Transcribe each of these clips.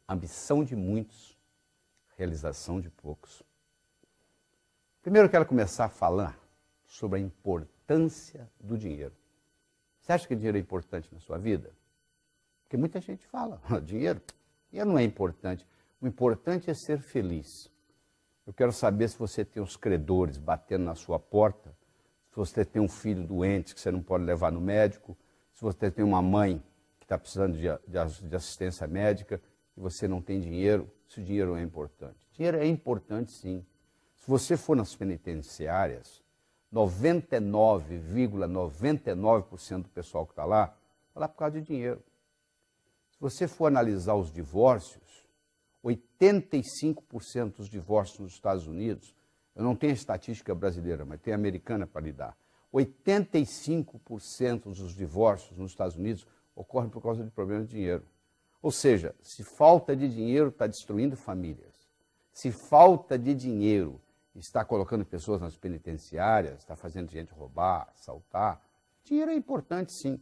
Ambição de muitos, realização de poucos. Primeiro eu quero começar a falar sobre a importância do dinheiro. Você acha que dinheiro é importante na sua vida? Porque muita gente fala, dinheiro não é importante. O importante é ser feliz. Eu quero saber se você tem os credores batendo na sua porta, se você tem um filho doente que você não pode levar no médico, se você tem uma mãe que está precisando de assistência médica e você não tem dinheiro, se o dinheiro é importante. Dinheiro é importante, sim. Se você for nas penitenciárias, 99,99% do pessoal que está lá por causa de dinheiro. Se você for analisar os divórcios, 85% dos divórcios nos Estados Unidos, eu não tenho a estatística brasileira, mas tem a americana para lhe dar. 85% dos divórcios nos Estados Unidos ocorrem por causa de problemas de dinheiro. Ou seja, se falta de dinheiro está destruindo famílias. Se falta de dinheiro está colocando pessoas nas penitenciárias, está fazendo gente roubar, assaltar, dinheiro é importante, sim.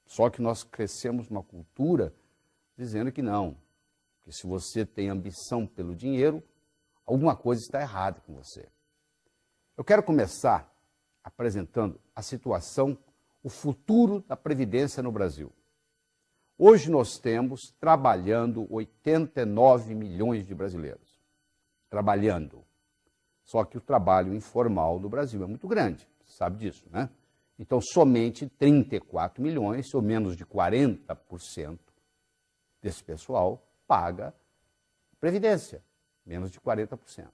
Só que nós crescemos uma cultura dizendo que não. Que se você tem ambição pelo dinheiro, alguma coisa está errada com você. Eu quero começar apresentando a situação, o futuro da Previdência no Brasil. Hoje nós temos trabalhando 89 milhões de brasileiros. Trabalhando. Só que o trabalho informal no Brasil é muito grande, você sabe disso, né? Então somente 34 milhões, ou menos de 40% desse pessoal, paga Previdência, menos de 40%.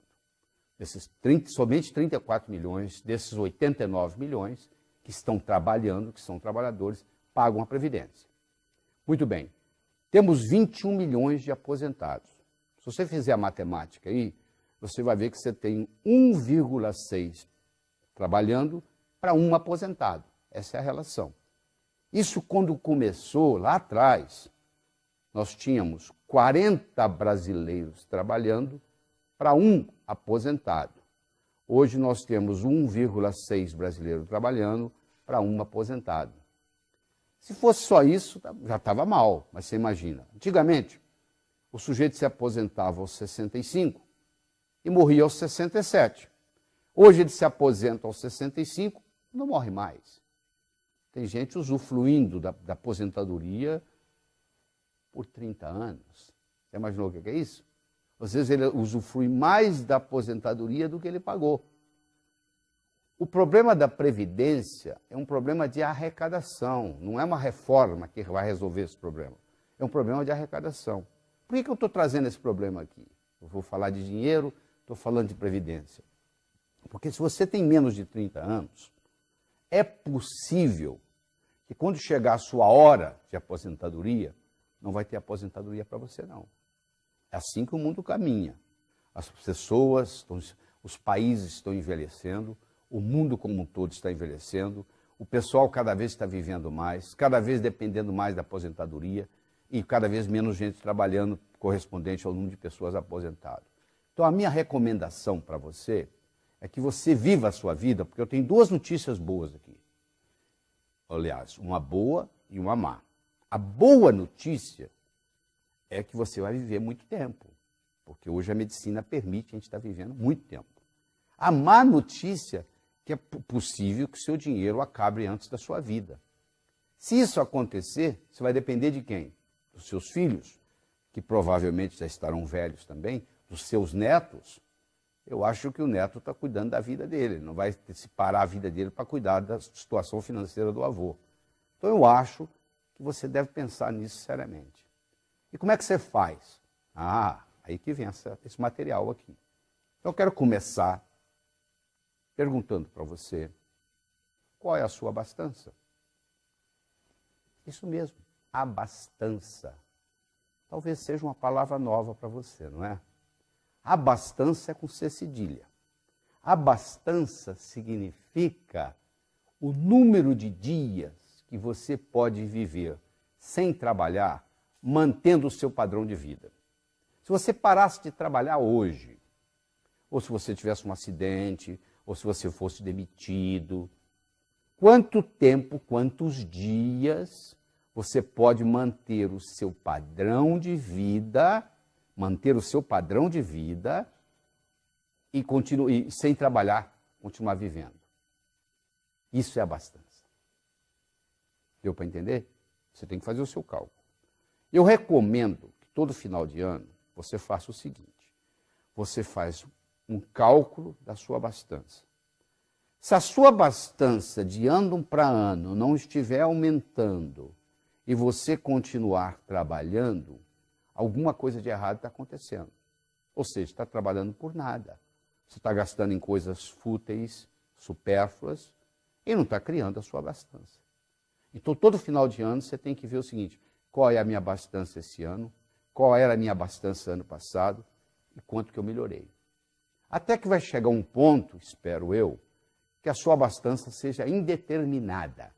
Somente 34 milhões desses 89 milhões que estão trabalhando, que são trabalhadores, pagam a Previdência. Muito bem, temos 21 milhões de aposentados. Se você fizer a matemática aí, você vai ver que você tem 1,6 trabalhando para um aposentado. Essa é a relação. Isso quando começou lá atrás, nós tínhamos 40 brasileiros trabalhando para um aposentado. Hoje nós temos 1,6 brasileiros trabalhando para um aposentado. Se fosse só isso, já estava mal, mas você imagina. Antigamente, o sujeito se aposentava aos 65 e morria aos 67. Hoje ele se aposenta aos 65 e não morre mais. Tem gente usufruindo da aposentadoria por 30 anos. Você imaginou o que é isso? Às vezes ele usufrui mais da aposentadoria do que ele pagou. O problema da Previdência é um problema de arrecadação, não é uma reforma que vai resolver esse problema. É um problema de arrecadação. Por que eu estou trazendo esse problema aqui? Eu vou falar de dinheiro, estou falando de Previdência. Porque se você tem menos de 30 anos, é possível que quando chegar a sua hora de aposentadoria, não vai ter aposentadoria para você, não. É assim que o mundo caminha. As pessoas, os países estão envelhecendo, o mundo como um todo está envelhecendo, o pessoal cada vez está vivendo mais, cada vez dependendo mais da aposentadoria e cada vez menos gente trabalhando correspondente ao número de pessoas aposentadas. Então a minha recomendação para você é que você viva a sua vida, porque eu tenho duas notícias boas aqui. Aliás, uma boa e uma má. A boa notícia é que você vai viver muito tempo, porque hoje a medicina permite a gente estar vivendo muito tempo. A má notícia é que é possível que o seu dinheiro acabe antes da sua vida. Se isso acontecer, você vai depender de quem? Dos seus filhos, que provavelmente já estarão velhos também, dos seus netos. Eu acho que o neto está cuidando da vida dele, não vai separar a vida dele para cuidar da situação financeira do avô. Então eu acho que você deve pensar nisso seriamente. E como é que você faz? Aí que vem esse material aqui. Então eu quero começar perguntando para você, qual é a sua abastança? Isso mesmo, abastança. Talvez seja uma palavra nova para você, não é? Abastança é com C cedilha. Abastança significa o número de dias que você pode viver sem trabalhar, mantendo o seu padrão de vida. Se você parasse de trabalhar hoje, ou se você tivesse um acidente, ou se você fosse demitido, quanto tempo, quantos dias você pode manter o seu padrão de vida manter o seu padrão de vida e sem trabalhar, continuar vivendo. Isso é abastança. Deu para entender? Você tem que fazer o seu cálculo. Eu recomendo que todo final de ano você faça o seguinte: você faz um cálculo da sua abastança. Se a sua abastança de ano para ano não estiver aumentando e você continuar trabalhando, alguma coisa de errado está acontecendo. Ou seja, está trabalhando por nada. Você está gastando em coisas fúteis, supérfluas, e não está criando a sua abastança. Então, todo final de ano, você tem que ver o seguinte: qual é a minha abastança esse ano, qual era a minha abastança ano passado e quanto que eu melhorei. Até que vai chegar um ponto, espero eu, que a sua abastança seja indeterminada.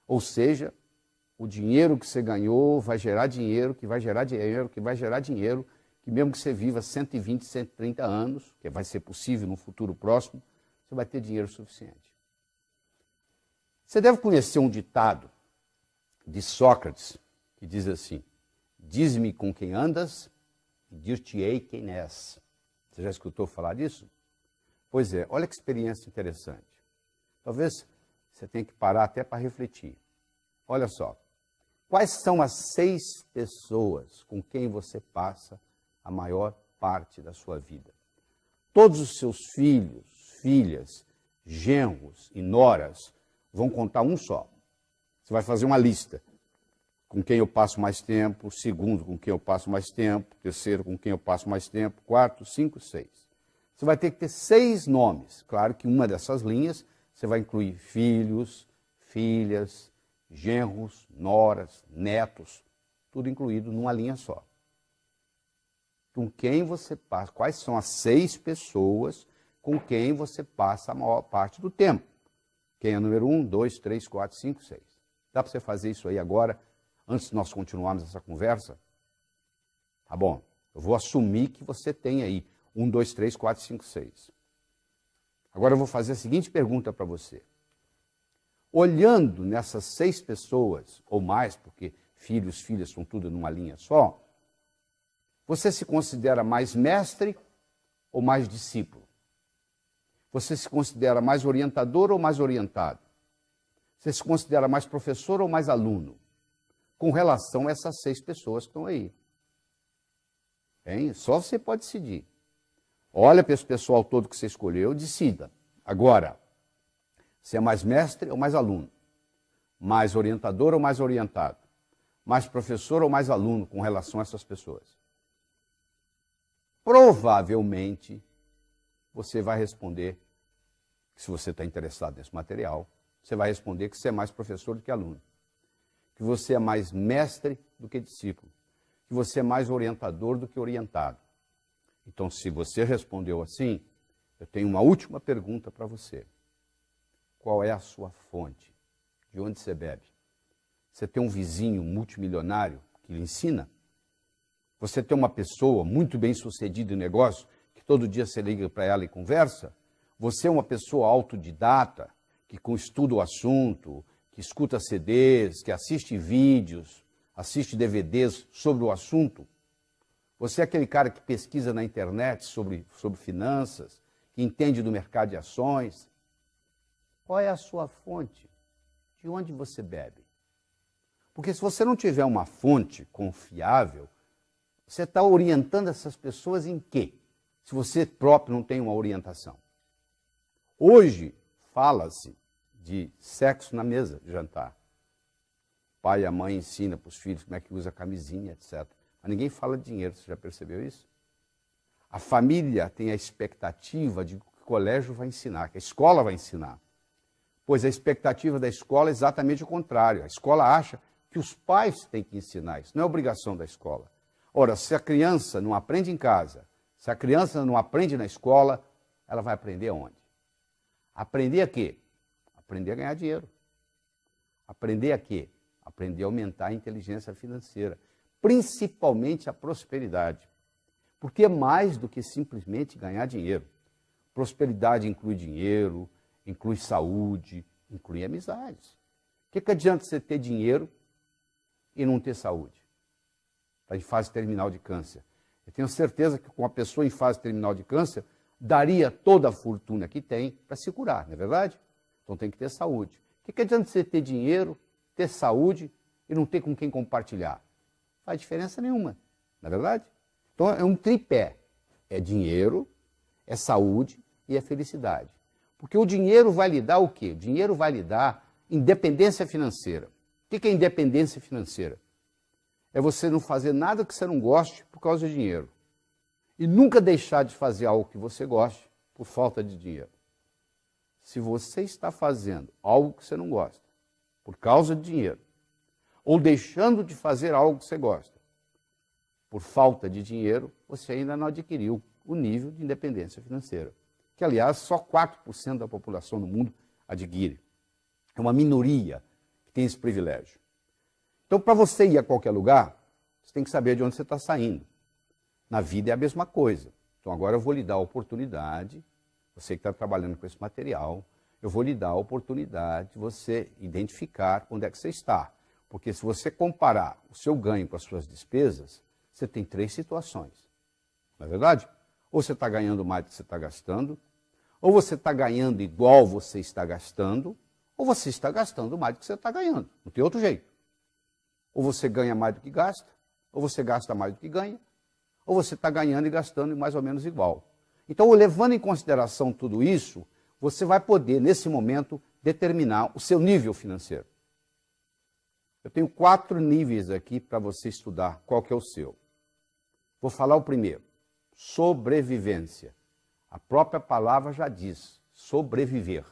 Ou seja, o dinheiro que você ganhou vai gerar dinheiro, que vai gerar dinheiro, que vai gerar dinheiro, que mesmo que você viva 120, 130 anos, que vai ser possível no futuro próximo, você vai ter dinheiro suficiente. Você deve conhecer um ditado de Sócrates, que diz assim: diz-me com quem andas e dir-te-ei quem és. Você já escutou falar disso? Pois é, olha que experiência interessante. Talvez você tenha que parar até para refletir. Olha só, quais são as 6 pessoas com quem você passa a maior parte da sua vida? Todos os seus filhos, filhas, genros e noras vão contar um só. Você vai fazer uma lista. Com quem eu passo mais tempo, segundo com quem eu passo mais tempo, terceiro com quem eu passo mais tempo, quarto, 5, 6. Você vai ter que ter 6 nomes. Claro que uma dessas linhas você vai incluir filhos, filhas, genros, noras, netos, tudo incluído numa linha só. Com quem você passa, quais são as 6 pessoas com quem você passa a maior parte do tempo? Quem é o número 1, 2, 3, 4, 5, 6. Dá para você fazer isso aí agora, antes de nós continuarmos essa conversa? Tá bom, eu vou assumir que você tem aí 1, 2, 3, 4, 5, 6. Agora eu vou fazer a seguinte pergunta para você. Olhando nessas 6 pessoas, ou mais, porque filhos, filhas são tudo numa linha só, você se considera mais mestre ou mais discípulo? Você se considera mais orientador ou mais orientado? Você se considera mais professor ou mais aluno? Com relação a essas 6 pessoas que estão aí. Hein? Só você pode decidir. Olha para esse pessoal todo que você escolheu, decida. Agora, você é mais mestre ou mais aluno? Mais orientador ou mais orientado? Mais professor ou mais aluno com relação a essas pessoas? Provavelmente, você vai responder, se você está interessado nesse material, você vai responder que você é mais professor do que aluno, que você é mais mestre do que discípulo, que você é mais orientador do que orientado. Então, se você respondeu assim, eu tenho uma última pergunta para você. Qual é a sua fonte? De onde você bebe? Você tem um vizinho multimilionário que lhe ensina? Você tem uma pessoa muito bem sucedida em negócio, que todo dia você liga para ela e conversa? Você é uma pessoa autodidata, que estuda o assunto, que escuta CDs, que assiste vídeos, assiste DVDs sobre o assunto? Você é aquele cara que pesquisa na internet sobre finanças, que entende do mercado de ações? Qual é a sua fonte? De onde você bebe? Porque se você não tiver uma fonte confiável, você está orientando essas pessoas em quê? Se você próprio não tem uma orientação. Hoje, fala-se de sexo na mesa de jantar. O pai e a mãe ensinam para os filhos como é que usa camisinha, etc. Mas ninguém fala de dinheiro, você já percebeu isso? A família tem a expectativa de que o colégio vai ensinar, que a escola vai ensinar. Pois a expectativa da escola é exatamente o contrário. A escola acha que os pais têm que ensinar isso, não é obrigação da escola. Ora, se a criança não aprende em casa, se a criança não aprende na escola, ela vai aprender aonde? Aprender a quê? Aprender a ganhar dinheiro. Aprender a quê? Aprender a aumentar a inteligência financeira, principalmente a prosperidade. Porque é mais do que simplesmente ganhar dinheiro. Prosperidade inclui dinheiro, inclui saúde, inclui amizades. O que adianta você ter dinheiro e não ter saúde? Está em fase terminal de câncer. Eu tenho certeza que com uma pessoa em fase terminal de câncer, daria toda a fortuna que tem para se curar, não é verdade? Então tem que ter saúde. O que adianta você ter dinheiro, ter saúde e não ter com quem compartilhar? Não faz diferença nenhuma, não é verdade? Então é um tripé. É dinheiro, é saúde e é felicidade. Porque o dinheiro vai lhe dar o quê? O dinheiro vai lhe dar independência financeira. O que é independência financeira? É você não fazer nada que você não goste por causa de dinheiro. E nunca deixar de fazer algo que você goste por falta de dinheiro. Se você está fazendo algo que você não gosta por causa de dinheiro, ou deixando de fazer algo que você gosta por falta de dinheiro, você ainda não adquiriu o nível de independência financeira. Que, aliás, só 4% da população no mundo adquire. É uma minoria que tem esse privilégio. Então, para você ir a qualquer lugar, você tem que saber de onde você está saindo. Na vida é a mesma coisa. Então, agora eu vou lhe dar a oportunidade, você que está trabalhando com esse material, eu vou lhe dar a oportunidade de você identificar onde é que você está. Porque se você comparar o seu ganho com as suas despesas, você tem 3 situações. Não é verdade? Ou você está ganhando mais do que você está gastando, ou você está ganhando igual você está gastando, ou você está gastando mais do que você está ganhando. Não tem outro jeito. Ou você ganha mais do que gasta, ou você gasta mais do que ganha, ou você está ganhando e gastando mais ou menos igual. Então, levando em consideração tudo isso, você vai poder, nesse momento, determinar o seu nível financeiro. Eu tenho 4 níveis aqui para você estudar qual que é o seu. Vou falar o primeiro, sobrevivência. A própria palavra já diz, sobreviver.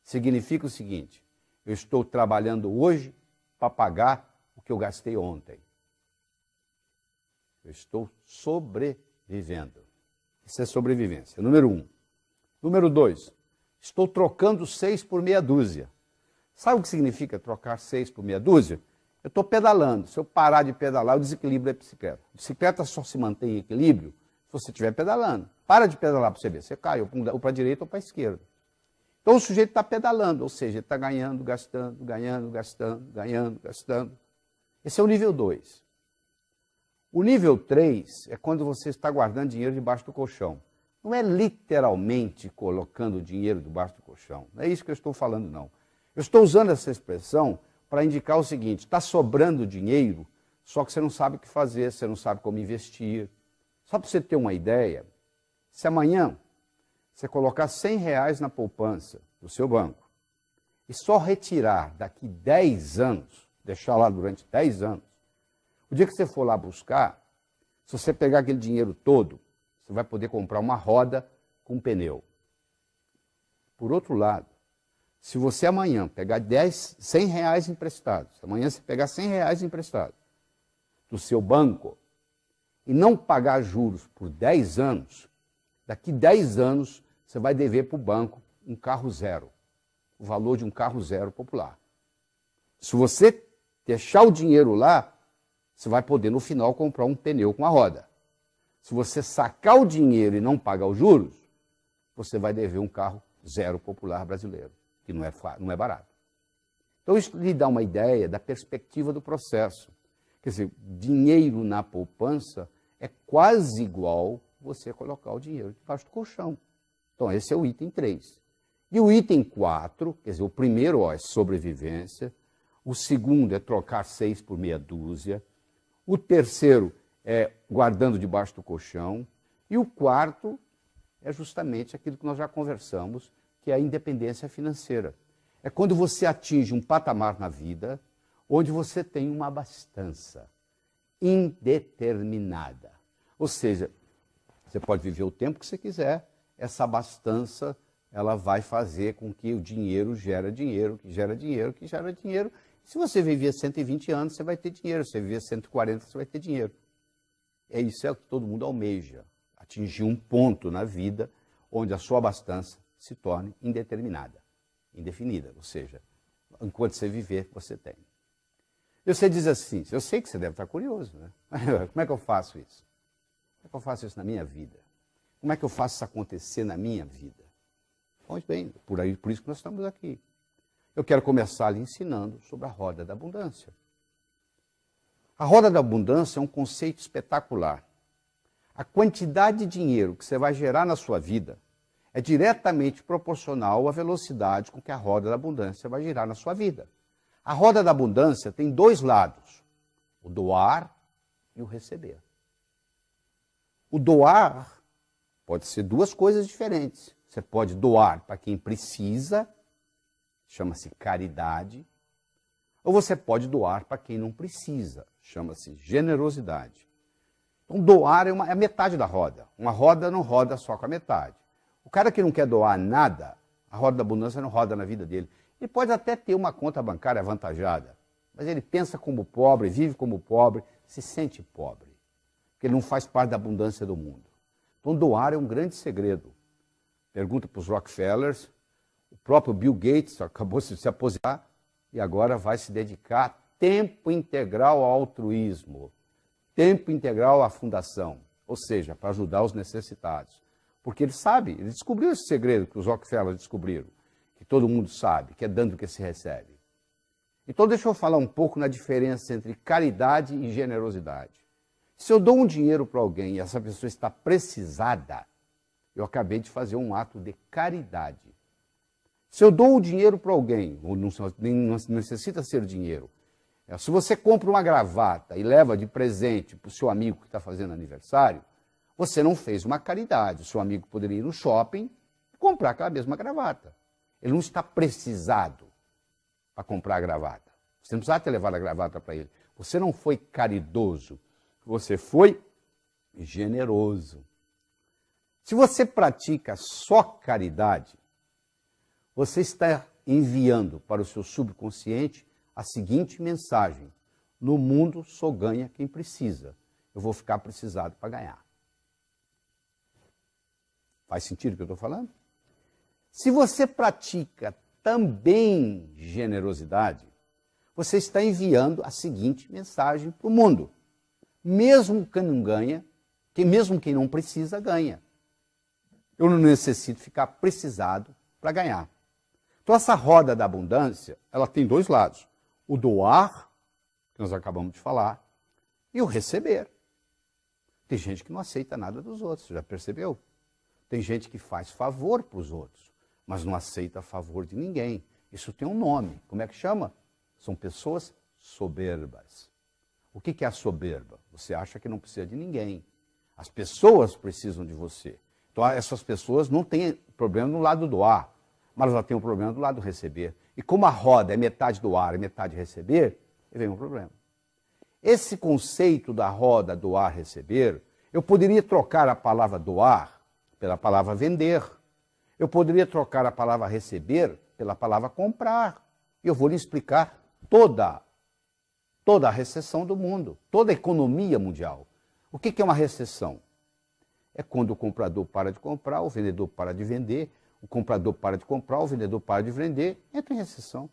Significa o seguinte, eu estou trabalhando hoje para pagar o que eu gastei ontem. Eu estou sobrevivendo. Isso é sobrevivência. Número 1. Número 2. Estou trocando 6 por meia dúzia. Sabe o que significa trocar 6 por meia dúzia? Eu estou pedalando. Se eu parar de pedalar, eu desequilibro a bicicleta. A bicicleta só se mantém em equilíbrio se você estiver pedalando. Para de pedalar para você ver. Você cai ou para a direita ou para a esquerda. Então o sujeito está pedalando, ou seja, ele está ganhando, gastando, ganhando, gastando, ganhando, gastando. Esse é o nível 2. O nível 3 é quando você está guardando dinheiro debaixo do colchão. Não é literalmente colocando dinheiro debaixo do colchão. Não é isso que eu estou falando, não. Eu estou usando essa expressão para indicar o seguinte, está sobrando dinheiro, só que você não sabe o que fazer, você não sabe como investir. Só para você ter uma ideia, se amanhã você colocar R$100 na poupança do seu banco e só retirar daqui 10 anos, deixar lá durante 10 anos, o dia que você for lá buscar, se você pegar aquele dinheiro todo, você vai poder comprar uma roda com pneu. Por outro lado, se você amanhã pegar R$100 emprestados, amanhã você pegar R$100 emprestados do seu banco e não pagar juros por 10 anos, daqui 10 anos você vai dever para o banco um carro zero, o valor de um carro zero popular. Se você deixar o dinheiro lá, você vai poder no final comprar um pneu com a roda. Se você sacar o dinheiro e não pagar os juros, você vai dever um carro zero popular brasileiro, que não é barato. Então isso lhe dá uma ideia da perspectiva do processo. Quer dizer, dinheiro na poupança é quase igual você colocar o dinheiro debaixo do colchão. Então esse é o item 3. E o item 4, quer dizer, o primeiro é sobrevivência, o segundo é trocar 6 por meia dúzia, o terceiro é guardando debaixo do colchão, e o quarto é justamente aquilo que nós já conversamos, que é a independência financeira. É quando você atinge um patamar na vida onde você tem uma abastança indeterminada. Ou seja, você pode viver o tempo que você quiser, essa abastança ela vai fazer com que o dinheiro gere dinheiro, que gera dinheiro, que gera dinheiro. Se você viver 120 anos, você vai ter dinheiro. Se você viver 140, você vai ter dinheiro. É isso que todo mundo almeja, atingir um ponto na vida onde a sua abastança se torne indeterminada, indefinida, ou seja, enquanto você viver, você tem. E você diz assim, eu sei que você deve estar curioso, né? Como é que eu faço isso? Como é que eu faço isso na minha vida? Como é que eu faço isso acontecer na minha vida? Pois bem, por isso que nós estamos aqui. Eu quero começar lhe ensinando sobre a roda da abundância. A roda da abundância é um conceito espetacular. A quantidade de dinheiro que você vai gerar na sua vida é diretamente proporcional à velocidade com que a roda da abundância vai girar na sua vida. A roda da abundância tem dois lados, o doar e o receber. O doar pode ser duas coisas diferentes. Você pode doar para quem precisa, chama-se caridade, ou você pode doar para quem não precisa, chama-se generosidade. Então, doar é a metade da roda. Uma roda não roda só com a metade. O cara que não quer doar nada, a roda da abundância não roda na vida dele. Ele pode até ter uma conta bancária avantajada, mas ele pensa como pobre, vive como pobre, se sente pobre, porque ele não faz parte da abundância do mundo. Então, doar é um grande segredo. Pergunta para os Rockefellers, o próprio Bill Gates acabou de se aposentar e agora vai se dedicar tempo integral ao altruísmo, tempo integral à fundação, ou seja, para ajudar os necessitados. Porque ele sabe, ele descobriu esse segredo que os Rockefellers descobriram, que todo mundo sabe, que é dando que se recebe. Então deixa eu falar um pouco na diferença entre caridade e generosidade. Se eu dou um dinheiro para alguém e essa pessoa está precisada, eu acabei de fazer um ato de caridade. Se eu dou o dinheiro para alguém, ou não necessita ser dinheiro, se você compra uma gravata e leva de presente para o seu amigo que está fazendo aniversário, você não fez uma caridade. O seu amigo poderia ir no shopping e comprar aquela mesma gravata. Ele não está precisado para comprar a gravata. Você não precisava ter levado a gravata para ele. Você não foi caridoso, você foi generoso. Se você pratica só caridade, você está enviando para o seu subconsciente a seguinte mensagem: no mundo só ganha quem precisa. Eu vou ficar precisado para ganhar. Faz sentido o que eu estou falando? Se você pratica também generosidade, você está enviando a seguinte mensagem para o mundo: mesmo quem não ganha, mesmo quem não precisa, ganha. Eu não necessito ficar precisado para ganhar. Então essa roda da abundância, ela tem dois lados: o doar, que nós acabamos de falar, e o receber. Tem gente que não aceita nada dos outros, já percebeu? Tem gente que faz favor para os outros, mas não aceita favor de ninguém. Isso tem um nome. Como é que chama? São pessoas soberbas. O que é a soberba? Você acha que não precisa de ninguém. As pessoas precisam de você. Então essas pessoas não têm problema no lado do doar, mas elas têm um problema do lado do receber. E como a roda é metade doar e metade receber, vem um problema. Esse conceito da roda doar-receber, eu poderia trocar a palavra doar pela palavra vender. Eu poderia trocar a palavra receber pela palavra comprar. E eu vou lhe explicar toda a recessão do mundo, toda a economia mundial. O que é uma recessão? É quando o comprador para de comprar, o vendedor para de vender, o comprador para de comprar, o vendedor para de vender, entra em recessão.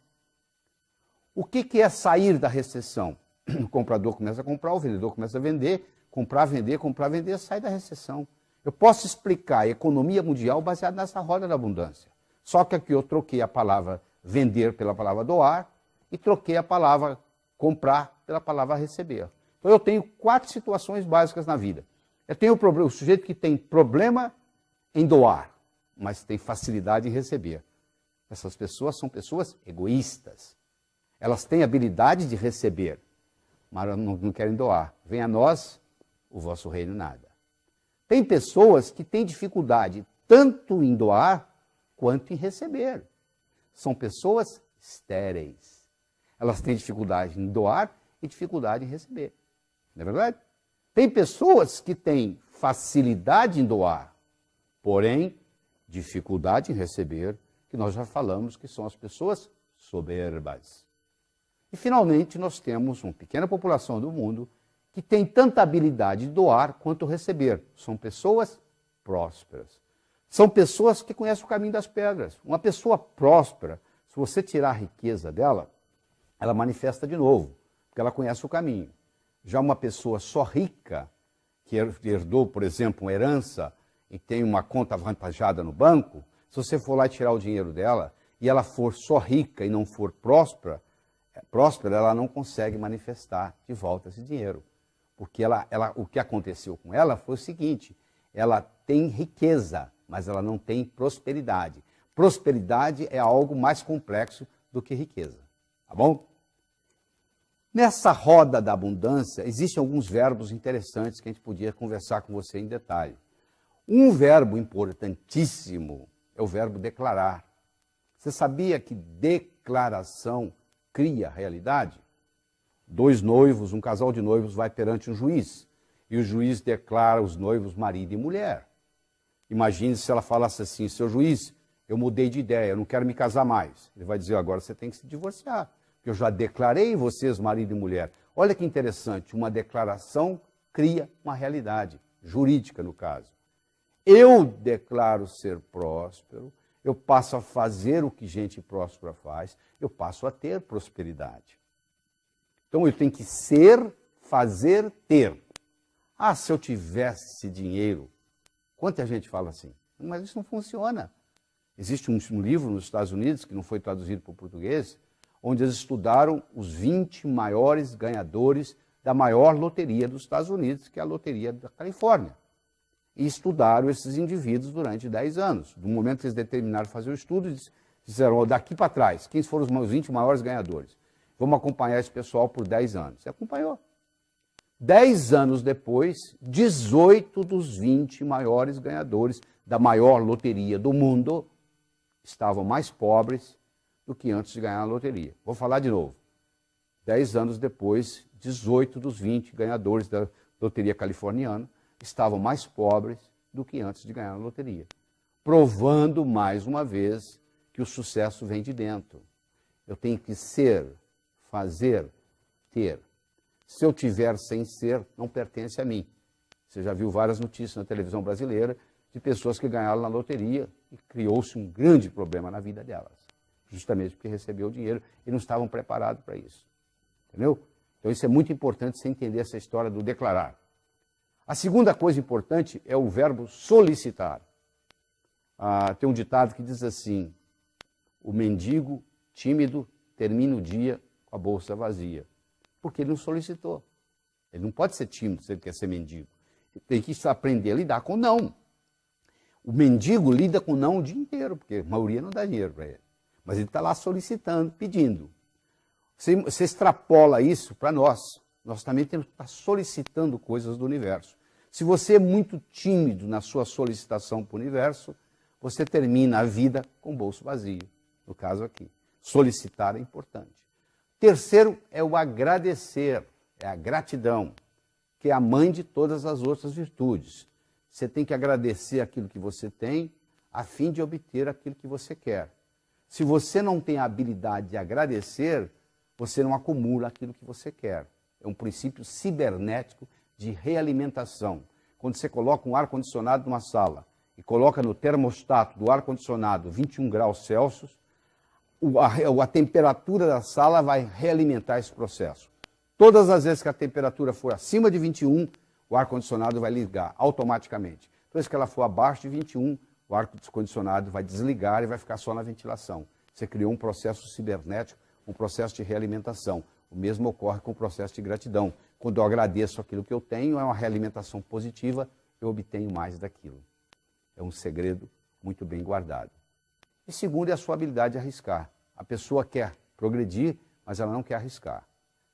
O que é sair da recessão? O comprador começa a comprar, o vendedor começa a vender, comprar, vender, sai da recessão. Eu posso explicar a economia mundial baseada nessa roda da abundância. Só que aqui eu troquei a palavra vender pela palavra doar e troquei a palavra comprar pela palavra receber. Então eu tenho 4 situações básicas na vida. Eu tenho o sujeito que tem problema em doar, mas tem facilidade em receber. Essas pessoas são pessoas egoístas. Elas têm habilidade de receber, mas não querem doar. Venha a nós o vosso reino nada. Tem pessoas que têm dificuldade tanto em doar quanto em receber. São pessoas estéreis. Elas têm dificuldade em doar e dificuldade em receber. Não é verdade? Tem pessoas que têm facilidade em doar, porém dificuldade em receber, que nós já falamos que são as pessoas soberbas. E finalmente nós temos uma pequena população do mundo que tem tanta habilidade de doar quanto receber. São pessoas prósperas. São pessoas que conhecem o caminho das pedras. Uma pessoa próspera, se você tirar a riqueza dela, ela manifesta de novo, porque ela conhece o caminho. Já uma pessoa só rica, que herdou, por exemplo, uma herança e tem uma conta avantajada no banco, se você for lá tirar o dinheiro dela e ela for só rica e não for próspera, ela não consegue manifestar de volta esse dinheiro. Porque o que aconteceu com ela foi o seguinte, ela tem riqueza, mas ela não tem prosperidade. Prosperidade é algo mais complexo do que riqueza, tá bom? Nessa roda da abundância, existem alguns verbos interessantes que a gente podia conversar com você em detalhe. Um verbo importantíssimo é o verbo declarar. Você sabia que declaração cria realidade? Dois noivos, um casal de noivos vai perante um juiz, e o juiz declara os noivos marido e mulher. Imagine se ela falasse assim, seu juiz, eu mudei de ideia, eu não quero me casar mais. Ele vai dizer, agora você tem que se divorciar, porque eu já declarei vocês marido e mulher. Olha que interessante, uma declaração cria uma realidade, jurídica no caso. Eu declaro ser próspero, eu passo a fazer o que gente próspera faz, eu passo a ter prosperidade. Então eu tenho que ser, fazer, ter. Ah, se eu tivesse dinheiro, quanta gente fala assim, mas isso não funciona. Existe um livro nos Estados Unidos, que não foi traduzido para o português, onde eles estudaram os 20 maiores ganhadores da maior loteria dos Estados Unidos, que é a loteria da Califórnia. E estudaram esses indivíduos durante 10 anos. Do momento que eles determinaram fazer o estudo, eles disseram, daqui para trás, quem foram os 20 maiores ganhadores? Vamos acompanhar esse pessoal por 10 anos. Você acompanhou. 10 anos depois, 18 dos 20 maiores ganhadores da maior loteria do mundo estavam mais pobres do que antes de ganhar a loteria. Vou falar de novo. 10 anos depois, 18 dos 20 ganhadores da loteria californiana estavam mais pobres do que antes de ganhar a loteria. Provando, mais uma vez, que o sucesso vem de dentro. Eu tenho que ser, fazer, ter. Se eu tiver sem ser, não pertence a mim. Você já viu várias notícias na televisão brasileira de pessoas que ganharam na loteria e criou-se um grande problema na vida delas. Justamente porque recebeu o dinheiro e não estavam preparados para isso. Entendeu? Então isso é muito importante você entender essa história do declarar. A segunda coisa importante é o verbo solicitar. Tem um ditado que diz assim, o mendigo tímido termina o dia com a bolsa vazia. Porque ele não solicitou. Ele não pode ser tímido se ele quer ser mendigo. Ele tem que aprender a lidar com não. O mendigo lida com não o dia inteiro, porque a maioria não dá dinheiro para ele. Mas ele está lá solicitando, pedindo. Você extrapola isso para nós. Nós também temos que estar solicitando coisas do universo. Se você é muito tímido na sua solicitação para o universo, você termina a vida com o bolso vazio. No caso aqui. Solicitar é importante. Terceiro é o agradecer, é a gratidão, que é a mãe de todas as outras virtudes. Você tem que agradecer aquilo que você tem, a fim de obter aquilo que você quer. Se você não tem a habilidade de agradecer, você não acumula aquilo que você quer. É um princípio cibernético de realimentação. Quando você coloca um ar-condicionado numa sala e coloca no termostato do ar-condicionado 21 graus Celsius, a temperatura da sala vai realimentar esse processo. Todas as vezes que a temperatura for acima de 21, o ar-condicionado vai ligar automaticamente. Todas as vezes que ela for abaixo de 21, o ar-condicionado vai desligar e vai ficar só na ventilação. Você criou um processo cibernético, um processo de realimentação. O mesmo ocorre com o processo de gratidão. Quando eu agradeço aquilo que eu tenho, é uma realimentação positiva, eu obtenho mais daquilo. É um segredo muito bem guardado. E segundo é a sua habilidade de arriscar. A pessoa quer progredir, mas ela não quer arriscar.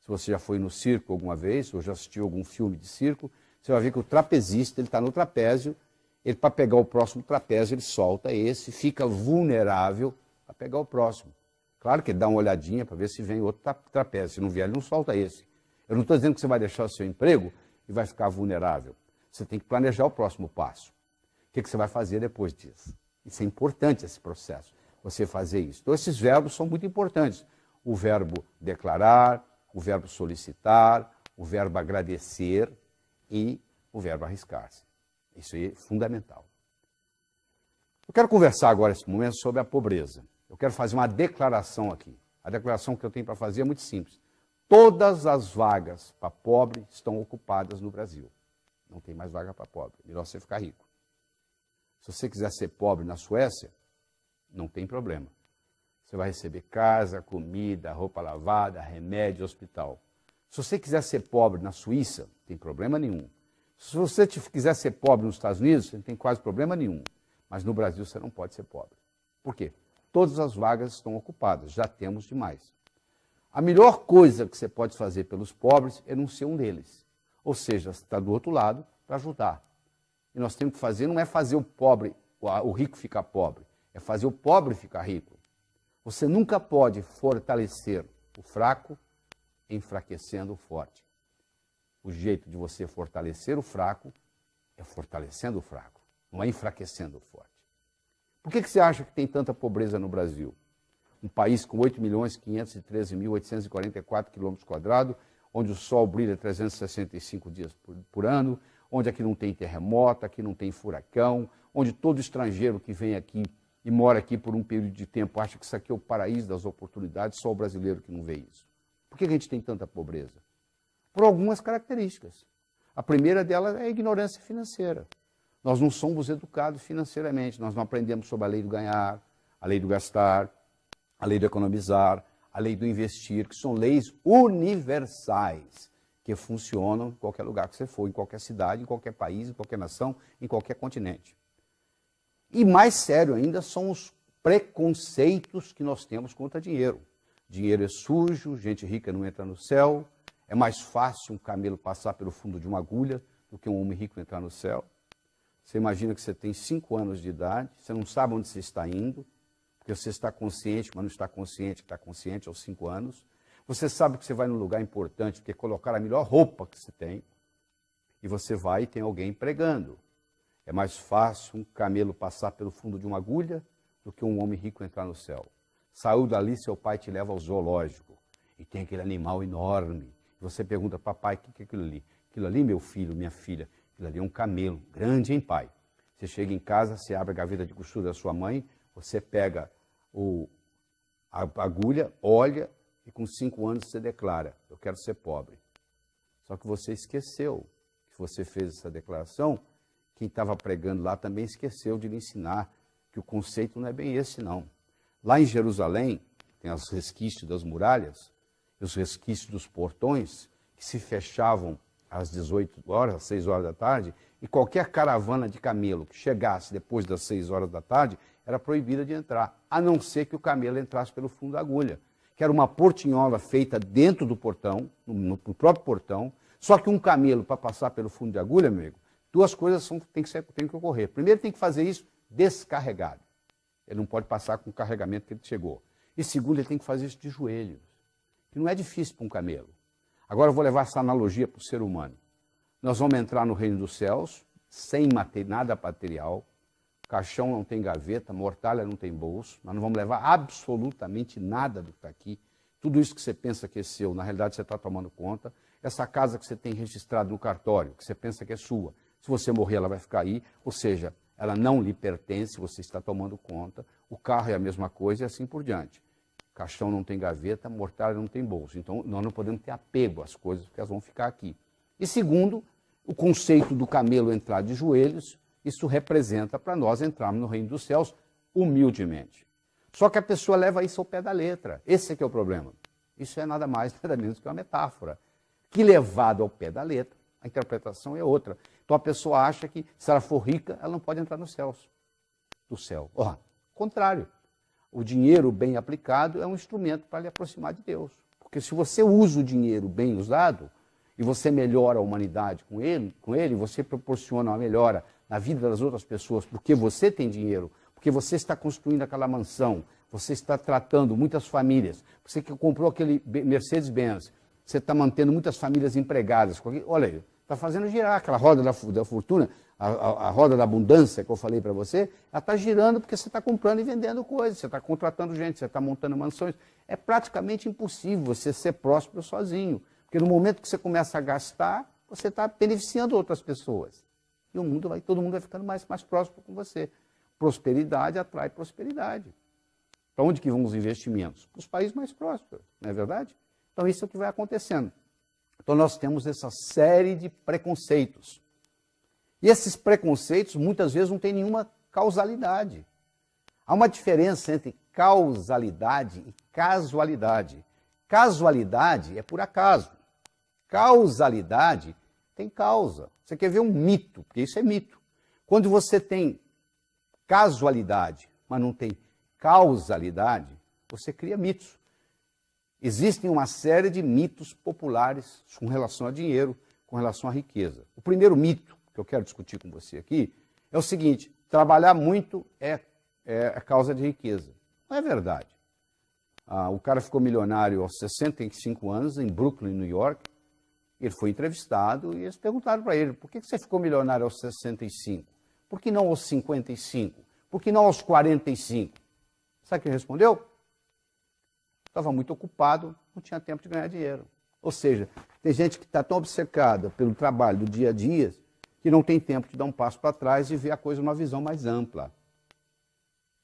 Se você já foi no circo alguma vez, ou já assistiu algum filme de circo, você vai ver que o trapezista está no trapézio, ele para pegar o próximo trapézio, ele solta esse, fica vulnerável para pegar o próximo. Claro que ele dá uma olhadinha para ver se vem outro trapézio. Se não vier, ele não solta esse. Eu não estou dizendo que você vai deixar o seu emprego e vai ficar vulnerável. Você tem que planejar o próximo passo. O que você vai fazer depois disso? Isso é importante, esse processo, você fazer isso. Então, esses verbos são muito importantes. O verbo declarar, o verbo solicitar, o verbo agradecer e o verbo arriscar-se. Isso aí é fundamental. Eu quero conversar agora, nesse momento, sobre a pobreza. Eu quero fazer uma declaração aqui. A declaração que eu tenho para fazer é muito simples. Todas as vagas para pobre estão ocupadas no Brasil. Não tem mais vaga para pobre. Melhor você ficar rico. Se você quiser ser pobre na Suécia, não tem problema. Você vai receber casa, comida, roupa lavada, remédio, hospital. Se você quiser ser pobre na Suíça, não tem problema nenhum. Se você quiser ser pobre nos Estados Unidos, você não tem quase problema nenhum. Mas no Brasil você não pode ser pobre. Por quê? Todas as vagas estão ocupadas, já temos demais. A melhor coisa que você pode fazer pelos pobres é não ser um deles. Ou seja, você está do outro lado para ajudar. E nós temos que fazer, não é fazer o pobre, o rico ficar pobre, é fazer o pobre ficar rico. Você nunca pode fortalecer o fraco enfraquecendo o forte. O jeito de você fortalecer o fraco é fortalecendo o fraco, não é enfraquecendo o forte. Por que você acha que tem tanta pobreza no Brasil? Um país com 8.513.844 km², onde o sol brilha 365 dias por ano, onde aqui não tem terremoto, aqui não tem furacão, onde todo estrangeiro que vem aqui e mora aqui por um período de tempo acha que isso aqui é o paraíso das oportunidades, só o brasileiro que não vê isso. Por que a gente tem tanta pobreza? Por algumas características. A primeira delas é a ignorância financeira. Nós não somos educados financeiramente, nós não aprendemos sobre a lei do ganhar, a lei do gastar, a lei do economizar, a lei do investir, que são leis universais, que funcionam em qualquer lugar que você for, em qualquer cidade, em qualquer país, em qualquer nação, em qualquer continente. E mais sério ainda são os preconceitos que nós temos contra dinheiro. Dinheiro é sujo, gente rica não entra no céu, é mais fácil um camelo passar pelo fundo de uma agulha do que um homem rico entrar no céu. Você imagina que você tem 5 anos de idade, você não sabe onde você está indo, porque você está consciente, mas não está consciente que está consciente aos 5 anos. Você sabe que você vai num lugar importante, porque colocar a melhor roupa que você tem, e você vai e tem alguém pregando. É mais fácil um camelo passar pelo fundo de uma agulha do que um homem rico entrar no céu. Saiu dali, seu pai te leva ao zoológico, e tem aquele animal enorme. Você pergunta, papai, o que é aquilo ali? Aquilo ali, meu filho, minha filha, aquilo ali é um camelo, grande, hein, pai? Você chega em casa, você abre a gaveta de costura da sua mãe, você pega a agulha, olha, e com 5 anos você declara, eu quero ser pobre. Só que você esqueceu que você fez essa declaração, quem estava pregando lá também esqueceu de lhe ensinar que o conceito não é bem esse, não. Lá em Jerusalém, tem os resquícios das muralhas, e os resquícios dos portões, que se fechavam às 18 horas, às 6 horas da tarde, e qualquer caravana de camelo que chegasse depois das 6 horas da tarde, era proibida de entrar, a não ser que o camelo entrasse pelo fundo da agulha, que era uma portinhola feita dentro do portão, no próprio portão, só que um camelo, para passar pelo fundo de agulha, meu amigo, 2 coisas tem que ocorrer. Primeiro, tem que fazer isso descarregado. Ele não pode passar com o carregamento que ele chegou. E segundo, ele tem que fazer isso de joelhos, que não é difícil para um camelo. Agora eu vou levar essa analogia para o ser humano. Nós vamos entrar no reino dos céus, sem nada material, caixão não tem gaveta, mortalha não tem bolso, nós não vamos levar absolutamente nada do que está aqui. Tudo isso que você pensa que é seu, na realidade você está tomando conta. Essa casa que você tem registrado no cartório, que você pensa que é sua, se você morrer ela vai ficar aí, ou seja, ela não lhe pertence, você está tomando conta. O carro é a mesma coisa e assim por diante. Caixão não tem gaveta, mortalha não tem bolso. Então, nós não podemos ter apego às coisas, porque elas vão ficar aqui. E segundo, o conceito do camelo entrar de joelhos, isso representa para nós entrarmos no reino dos céus humildemente. Só que a pessoa leva isso ao pé da letra. Esse é que é o problema. Isso é nada mais, nada menos que uma metáfora. Que levado ao pé da letra, a interpretação é outra. Então a pessoa acha que se ela for rica, ela não pode entrar nos céus. Do céu. Contrário. O dinheiro bem aplicado é um instrumento para lhe aproximar de Deus. Porque se você usa o dinheiro bem usado, e você melhora a humanidade com ele, você proporciona uma melhora na vida das outras pessoas, porque você tem dinheiro, porque você está construindo aquela mansão, você está tratando muitas famílias, você que comprou aquele Mercedes-Benz, você está mantendo muitas famílias empregadas. Olha aí, está fazendo girar aquela roda da fortuna, a roda da abundância que eu falei para você, ela está girando porque você está comprando e vendendo coisas, você está contratando gente, você está montando mansões. É praticamente impossível você ser próspero sozinho, porque no momento que você começa a gastar, você está beneficiando outras pessoas. E todo mundo vai ficando mais próximo com você. Prosperidade atrai prosperidade. Para onde que vão os investimentos? Para os países mais prósperos, não é verdade? Então isso é o que vai acontecendo. Então nós temos essa série de preconceitos. E esses preconceitos muitas vezes não têm nenhuma causalidade. Há uma diferença entre causalidade e casualidade. Casualidade é por acaso. Causalidade tem causa. Você quer ver um mito, porque isso é mito. Quando você tem casualidade, mas não tem causalidade, você cria mitos. Existem uma série de mitos populares com relação a dinheiro, com relação à riqueza. O primeiro mito que eu quero discutir com você aqui é o seguinte: trabalhar muito é causa de riqueza. Não é verdade. O cara ficou milionário aos 65 anos, em Brooklyn, New York. Ele foi entrevistado e eles perguntaram para ele: por que você ficou milionário aos 65? Por que não aos 55? Por que não aos 45? Sabe o que ele respondeu? Estava muito ocupado, não tinha tempo de ganhar dinheiro. Ou seja, tem gente que está tão obcecada pelo trabalho do dia a dia que não tem tempo de dar um passo para trás e ver a coisa numa visão mais ampla.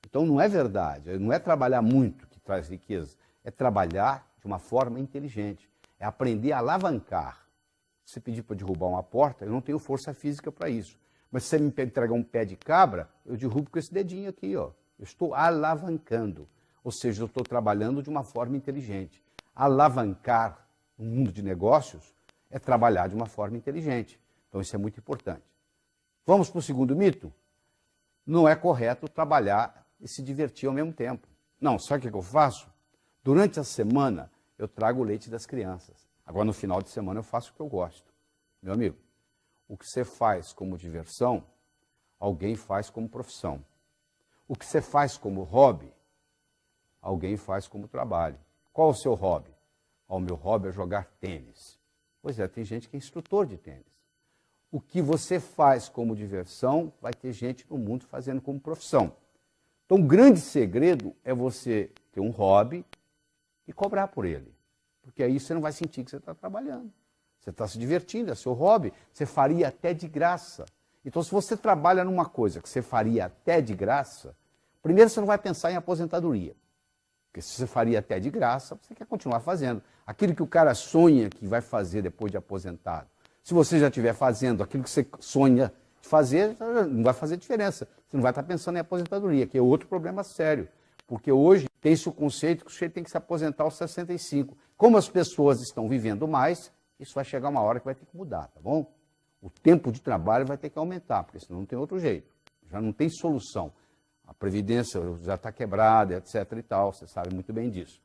Então não é verdade, não é trabalhar muito que traz riqueza, é trabalhar de uma forma inteligente, é aprender a alavancar. Se você pedir para derrubar uma porta, eu não tenho força física para isso. Mas se você me entregar um pé de cabra, eu derrubo com esse dedinho aqui, ó. Eu estou alavancando. Ou seja, eu estou trabalhando de uma forma inteligente. Alavancar no mundo de negócios é trabalhar de uma forma inteligente. Então isso é muito importante. Vamos para o segundo mito? Não é correto trabalhar e se divertir ao mesmo tempo. Não, sabe o que eu faço? Durante a semana eu trago o leite das crianças. Agora no final de semana eu faço o que eu gosto. Meu amigo, o que você faz como diversão, alguém faz como profissão. O que você faz como hobby, alguém faz como trabalho. Qual o seu hobby? O meu hobby é jogar tênis. Pois é, tem gente que é instrutor de tênis. O que você faz como diversão, vai ter gente no mundo fazendo como profissão. Então, o grande segredo é você ter um hobby e cobrar por ele. Porque aí você não vai sentir que você está trabalhando. Você está se divertindo, é seu hobby. Você faria até de graça. Então, se você trabalha numa coisa que você faria até de graça, primeiro você não vai pensar em aposentadoria. Porque se você faria até de graça, você quer continuar fazendo. Aquilo que o cara sonha que vai fazer depois de aposentado. Se você já estiver fazendo aquilo que você sonha de fazer, não vai fazer diferença. Você não vai estar pensando em aposentadoria, que é outro problema sério. Porque hoje tem-se o conceito que o sujeito tem que se aposentar aos 65. Como as pessoas estão vivendo mais, isso vai chegar uma hora que vai ter que mudar, tá bom? O tempo de trabalho vai ter que aumentar, porque senão não tem outro jeito. Já não tem solução. A Previdência já está quebrada, etc. e tal, você sabe muito bem disso.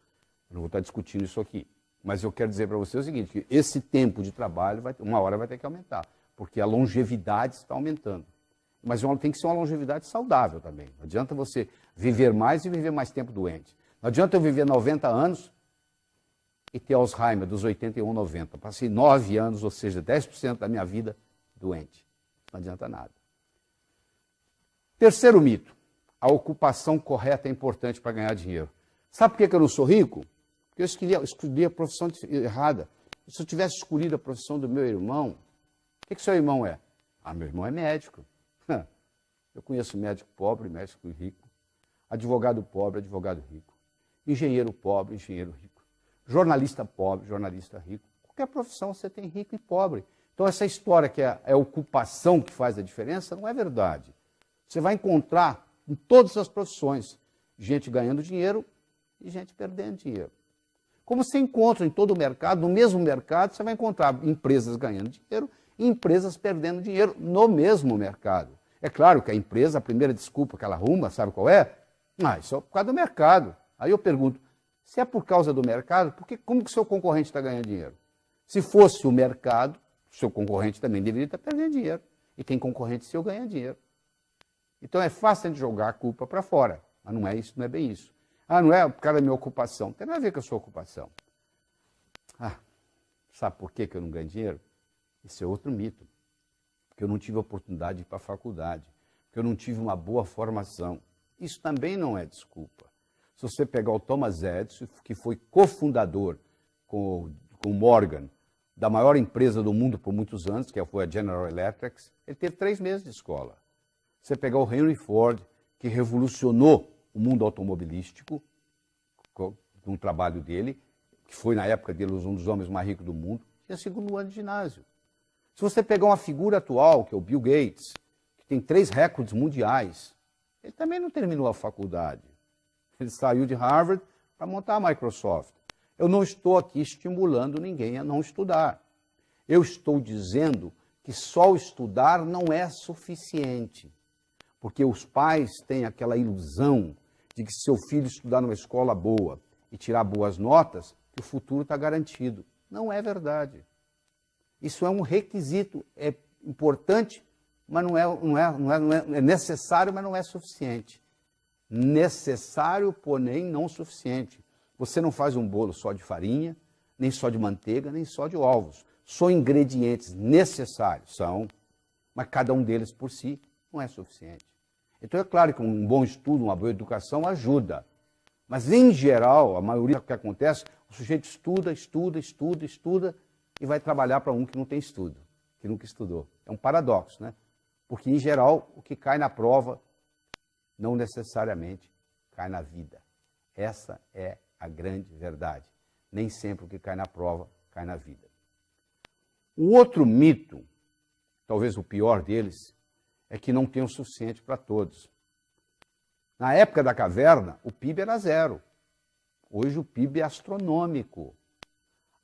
Eu não vou estar discutindo isso aqui. Mas eu quero dizer para você o seguinte, que esse tempo de trabalho, uma hora vai ter que aumentar, porque a longevidade está aumentando. Mas tem que ser uma longevidade saudável também. Não adianta você viver mais e viver mais tempo doente. Não adianta eu viver 90 anos e ter Alzheimer dos 81, 90. Passei 9 anos, ou seja, 10% da minha vida doente. Não adianta nada. Terceiro mito. A ocupação correta é importante para ganhar dinheiro. Sabe por que eu não sou rico? Porque eu escolhi a profissão errada. Se eu tivesse escolhido a profissão do meu irmão, o que seu irmão é? Meu irmão é médico. Eu conheço médico pobre, médico rico. Advogado pobre, advogado rico. Engenheiro pobre, engenheiro rico. Jornalista pobre, jornalista rico. Qualquer profissão você tem rico e pobre. Então essa história que é a ocupação que faz a diferença não é verdade. Você vai encontrar em todas as profissões gente ganhando dinheiro e gente perdendo dinheiro. Como você encontra em todo o mercado, no mesmo mercado, você vai encontrar empresas ganhando dinheiro e empresas perdendo dinheiro no mesmo mercado. É claro que a empresa, a primeira desculpa que ela arruma, sabe qual é? Isso é por causa do mercado. Aí eu pergunto, se é por causa do mercado, como que o seu concorrente está ganhando dinheiro? Se fosse o mercado, o seu concorrente também deveria estar perdendo dinheiro. E tem concorrente seu ganhando dinheiro. Então é fácil de jogar a culpa para fora. Mas não é isso, não é bem isso. Não é por causa da minha ocupação. Não tem nada a ver com a sua ocupação. Sabe por que eu não ganho dinheiro? Esse é outro mito. Porque eu não tive a oportunidade de ir para a faculdade. Porque eu não tive uma boa formação. Isso também não é desculpa. Se você pegar o Thomas Edison, que foi cofundador com o Morgan, da maior empresa do mundo por muitos anos, que foi a General Electric, ele teve 3 meses de escola. Você pegar o Henry Ford, que revolucionou o mundo automobilístico, com um trabalho dele, que foi na época dele um dos homens mais ricos do mundo, tinha 2º ano de ginásio. Se você pegar uma figura atual, que é o Bill Gates, que tem 3 recordes mundiais, ele também não terminou a faculdade. Ele saiu de Harvard para montar a Microsoft. Eu não estou aqui estimulando ninguém a não estudar. Eu estou dizendo que só estudar não é suficiente, porque os pais têm aquela ilusão de que se seu filho estudar numa escola boa e tirar boas notas, que o futuro está garantido. Não é verdade. Isso é um requisito, é importante, mas é necessário, mas não é suficiente. Necessário, porém não suficiente. Você não faz um bolo só de farinha, nem só de manteiga, nem só de ovos. São ingredientes necessários, são, mas cada um deles por si não é suficiente. Então é claro que um bom estudo, uma boa educação ajuda. Mas em geral, a maioria do que acontece, o sujeito estuda e vai trabalhar para um que não tem estudo, que nunca estudou. É um paradoxo, né? Porque em geral, o que cai na prova não necessariamente cai na vida. Essa é a grande verdade. Nem sempre o que cai na prova cai na vida. O outro mito, talvez o pior deles, é que não tem o suficiente para todos. Na época da caverna, o PIB era zero. Hoje o PIB é astronômico.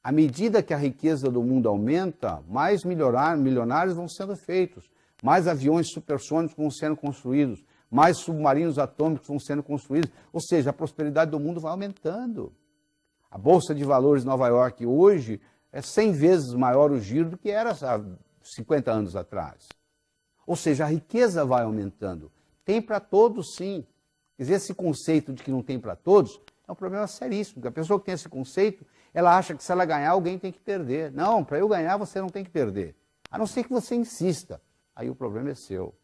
À medida que a riqueza do mundo aumenta, mais milionários vão sendo feitos, mais aviões supersônicos vão sendo construídos, mais submarinos atômicos vão sendo construídos, ou seja, a prosperidade do mundo vai aumentando. A Bolsa de Valores de Nova York hoje é 100 vezes maior o giro do que era há 50 anos atrás. Ou seja, a riqueza vai aumentando. Tem para todos, sim. Quer dizer, esse conceito de que não tem para todos é um problema seríssimo, porque a pessoa que tem esse conceito, ela acha que se ela ganhar, alguém tem que perder. Não, para eu ganhar, você não tem que perder. A não ser que você insista. Aí o problema é seu.